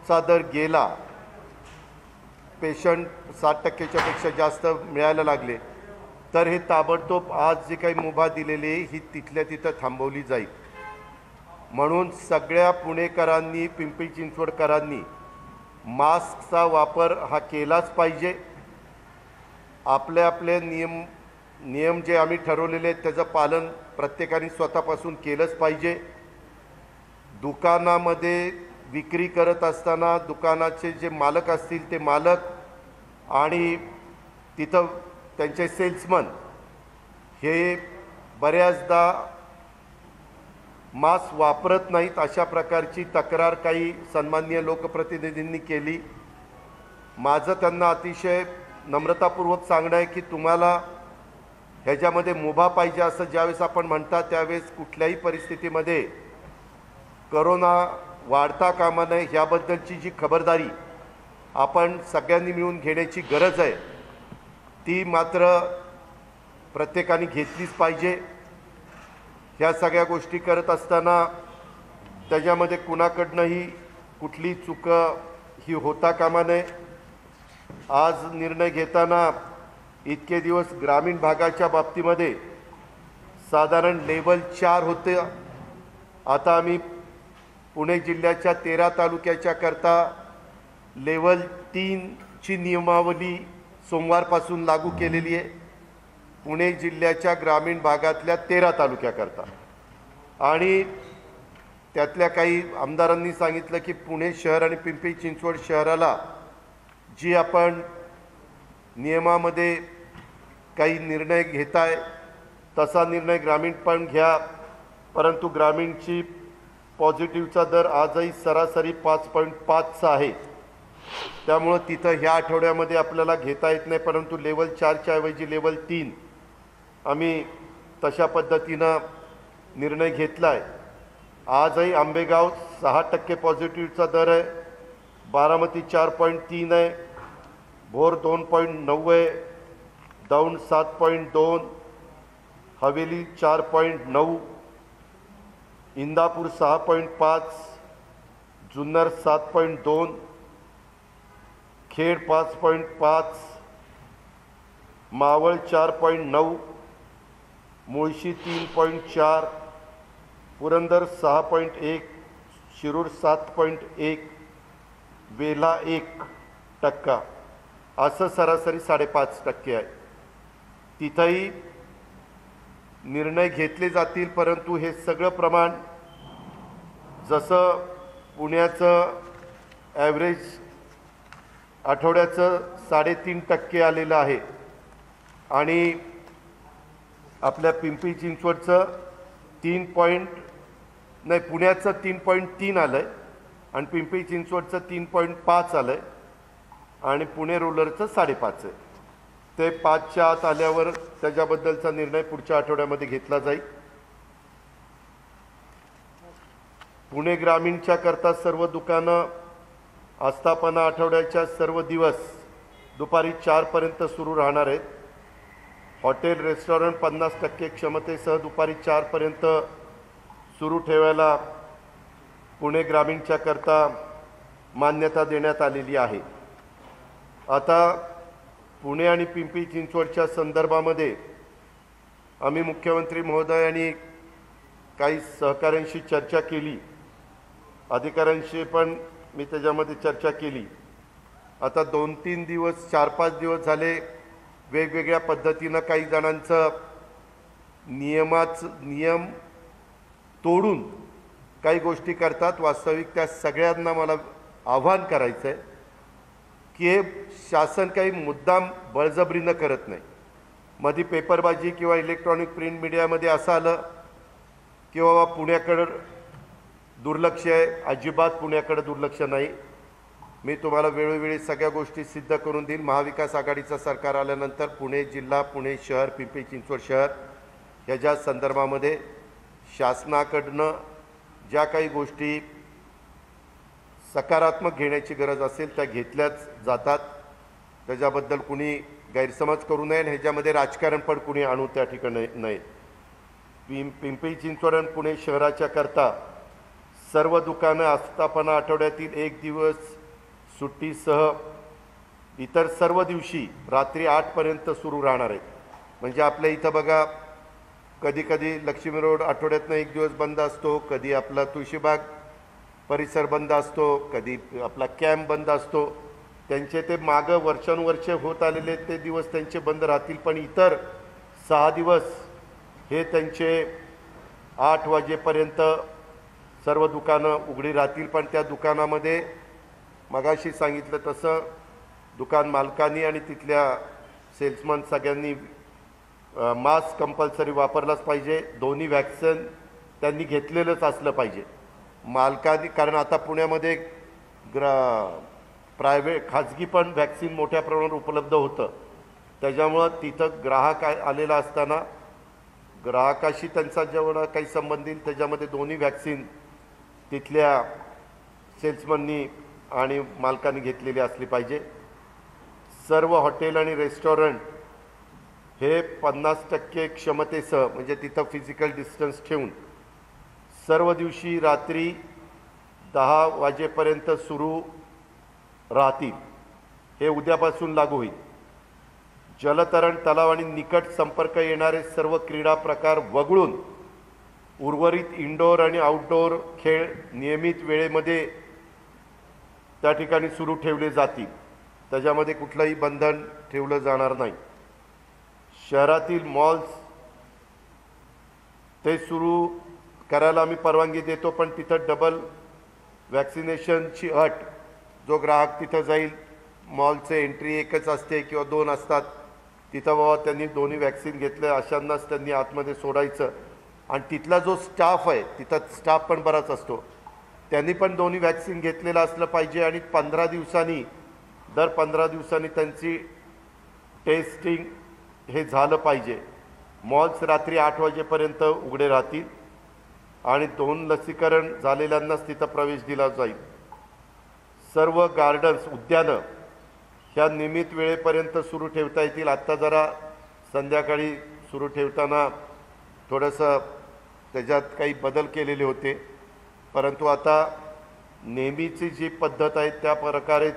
चा दर गेला, पेशंट 60%च्या पेक्षा जास्त मिळायला लागले, तर हे ताबडतोब आज जी काही मुभा दिलेली आहे ही तिथल्या तिथं थांबवली जाईल. म्हणून सगळ्या पुणेकरांनी, पिंपरी चिंचवडकरांनी मास्कचा वापर हा केलाच पाहिजे. आपले आपले नियम जे आम्ही ठरवलेले आहेत त्याचं पालन प्रत्येकाने स्वतःपासून केलंच पाहिजे. दुकानामध्ये विक्री करत असताना दुकानाचे जे मालक असतील ते मालक आणि तिथं त्यांचे सेल्समन हे बऱ्याचदा मास्क वापरत नाहीत, अशा प्रकारची तक्रार काही सन्माननीय लोकप्रतिनिधींनी केली. माझं त्यांना अतिशय नम्रतापूर्वक सांगणं आहे की तुम्हाला ह्याच्यामध्ये मुभा पाहिजे असं ज्यावेळेस आपण म्हणता त्यावेळेस कुठल्याही परिस्थितीमध्ये करोना वाढता कामा नये ह्याबद्दलची जी खबरदारी आपण सगळ्यांनी मिळून घेण्याची गरज आहे ती मात्र प्रत्येकाने घेतलीच पाहिजे. ह्या सगळ्या गोष्टी करत असताना त्याच्यामध्ये कुणाकडनंही कुठली चूक ही होता कामा नये. आज निर्णय घेताना इतके दिवस ग्रामीण भागाच्या बाबतीमध्ये साधारण लेवल 4 होते. आता आम्ही पुणे जिल्ह्याच्या 13 तालुक्याच्या करता लेवल 3 ची नियमावली सोमवारपासून लागू केलेली आहे. पुणे जिल्ह्याच्या ग्रामीण भागातल्या 13 तालुक्याकरता. आणि त्यातल्या काही आमदारांनी सांगितलं की पुणे शहर आणि पिंपरी चिंचवड शहराला जी आपण नियमामध्ये काही निर्णय घेताय तसा निर्णय ग्रामीण पण घ्या, परंतु ग्रामीणची पॉझिटिव्हचा दर आजही सरासरी 5.5चा आहे. त्यामुळं तिथं ह्या आठवड्यामध्ये आपल्याला घेता येत नाही, परंतु लेवल 4च्या ऐवजी लेवल 3 आम्ही तशा पद्धतीनं निर्णय घेतला आहे. आजही आंबेगाव 6% पॉझिटिव्हचा दर आहे, बारामती 4.3 आहे, भोर 2.9 आहे, दौंड 7.2, हवेली 4.9, इंदापूर 6.5, जुन्नर 7.2, खेड 5.5, मावळ 4.9, मुळशी 3.4, पुरंदर 6.1, शिरूर 7.1, वेल्हा 1%, असं सरासरी 5.5% आहे. तिथंही निर्णय घेतले जातील, परंतु हे सगळं प्रमाण जसं पुण्याचं ॲव्हरेज आठवड्याचं 3.5% आलेलं आहे आणि आपल्या पिंपरी चिंचवडचं पुण्याचं 3.3 आलं आहे आणि पिंपरी चिंचवडचं 3.5 आलं आहे आणि पुणे रूरलचं 5.5 आहे. ते 5च्या आत आल्यावर त्याच्याबद्दलचा निर्णय पुढच्या आठवड्यामध्ये घेतला जाईल. पुणे ग्रामीणच्या करता सर्व दुकानं आस्थापना आठवड्याच्या सर्व दिवस दुपारी 4 पर्यंत सुरू राहणार आहेत. हॉटेल रेस्टॉरंट 50% क्षमतेसह दुपारी 4 पर्यंत सुरू ठेवायला पुणे ग्रामीणच्या करता मान्यता देण्यात आलेली आहे. आता पुणे आणि पिंपरी चिंचवडच्या संदर्भामध्ये आम्ही मुख्यमंत्री महोदयांनी काही सहकाऱ्यांशी चर्चा केली, अधिकाऱ्यांशी पण मी त्याच्यामध्ये चर्चा केली. आता 2-3 दिवस 4-5 दिवस झाले वेगवेगळ्या पद्धतीनं काही जणांचं नियम तोडून काही गोष्टी करतात. वास्तविक त्या सगळ्यांना मला आव्हान करायचं आहे की हे शासन काही मुद्दाम बळजबरीनं करत नाही. मध्ये पेपरबाजी किंवा इलेक्ट्रॉनिक प्रिंट मीडियामध्ये असं आलं की बाबा पुण्याकडं दुर्लक्ष आहे. अजिबात पुण्याकडं दुर्लक्ष नाही. मी तुम्हाला वेळोवेळी सगळ्या गोष्टी सिद्ध करून देईल. महाविकास आघाडीचं सरकार आल्यानंतर पुणे जिल्हा, पुणे शहर, पिंपरी चिंचवड शहर ह्याच्या संदर्भामध्ये शासनाकडनं ज्या काही गोष्टी सकारात्मक घेण्याची गरज असेल त्या घेतल्याच जातात. त्याच्याबद्दल कुणी गैरसमज करू नये आणि ह्याच्यामध्ये राजकारण पण कुणी आणू त्या ठिकाणी नाही. पिंपरी चिंचवड पुणे शहराच्या करता सर्व दुकानं आस्थापना आठवड्यातील 1 दिवस सुट्टीसह इतर सर्व दिवशी रात्री 8पर्यंत सुरू राहणार आहेत. म्हणजे आपल्या इथं बघा, कधी कधी लक्ष्मी रोड आठवड्यातनं एक दिवस बंद असतो, कधी आपला तुळशीबाग परिसर बंद असतो, कधी आपला कॅम्प बंद असतो. त्यांचे ते मागं वर्षानुवर्षे होत आलेले ते दिवस त्यांचे बंद राहतील, पण इतर 6 दिवस हे त्यांचे 8 वाजेपर्यंत सर्व दुकानं उघडी राहतील. पण त्या दुकानामध्ये मगाशी सांगितलं तसं दुकान मालकांनी आणि तिथल्या सेल्समन सगळ्यांनी मास्क कंपल्सरी वापरलाच पाहिजे. दोन्ही वॅक्सिन त्यांनी घेतलेलंच असलं पाहिजे मालकांनी, कारण आता पुण्यामध्ये प्रायव्हेट खाजगी पण वॅक्सिन मोठ्या प्रमाणावर उपलब्ध होतं. त्याच्यामुळं तिथं ग्राहक आलेला असताना ग्राहकाशी त्यांचा जेवढा काही संबंध येईल त्याच्यामध्ये दोन्ही वॅक्सिन तिथल्या सेल्समननी आणि मालकांनी घेतलेली असली पाहिजे. सर्व हॉटेल आणि रेस्टॉरंट हे 50% क्षमतेसह, म्हणजे तिथं फिजिकल डिस्टन्स ठेवून सर्व दिवशी रात्री 10 वाजेपर्यंत सुरू राहतील. हे उद्यापासून लागू होईल. जलतरण तलाव आणि निकट संपर्क येणारे सर्व क्रीडा प्रकार वगळून उर्वरित इनडोअर आणि आउटडोअर खेळ नियमित वेळेमध्ये त्या ठिकाणी सुरू ठेवले जातील. त्याच्यामध्ये कुठलंही बंधन ठेवलं जाणार नाही. शहरातील मॉल्स ते सुरू करायला आम्ही परवानगी देतो, पण तिथं डबल वॅक्सिनेशनची अट. जो ग्राहक तिथं जाईल, मॉलचे एंट्री एकच असते किंवा 2 असतात, तिथं बाबा त्यांनी दोन्ही वॅक्सिन घेतलं अशांनाच त्यांनी आतमध्ये सोडायचं. आणि तिथला जो स्टाफ आहे, तिथं स्टाफ पण बराच असतो, त्यांनी पण दोन्ही वॅक्सिन घेतलेलं असलं पाहिजे. आणि 15 दिवसांनी दर 15 दिवसांनी त्यांची टेस्टिंग हे झालं पाहिजे. मॉल्स रात्री 8 वाजेपर्यंत उघडे राहतील आणि 2 लसीकरण झालेल्यांनाच तिथं प्रवेश दिला जाईल. सर्व गार्डन्स उद्यानं ह्या नियमित वेळेपर्यंत सुरू ठेवता येतील. आत्ता जरा संध्याकाळी सुरू ठेवताना थोडंसं त्याच्यात काही बदल केलेले होते, परंतु आता नेहमीची जी पद्धत आहे त्या प्रकारे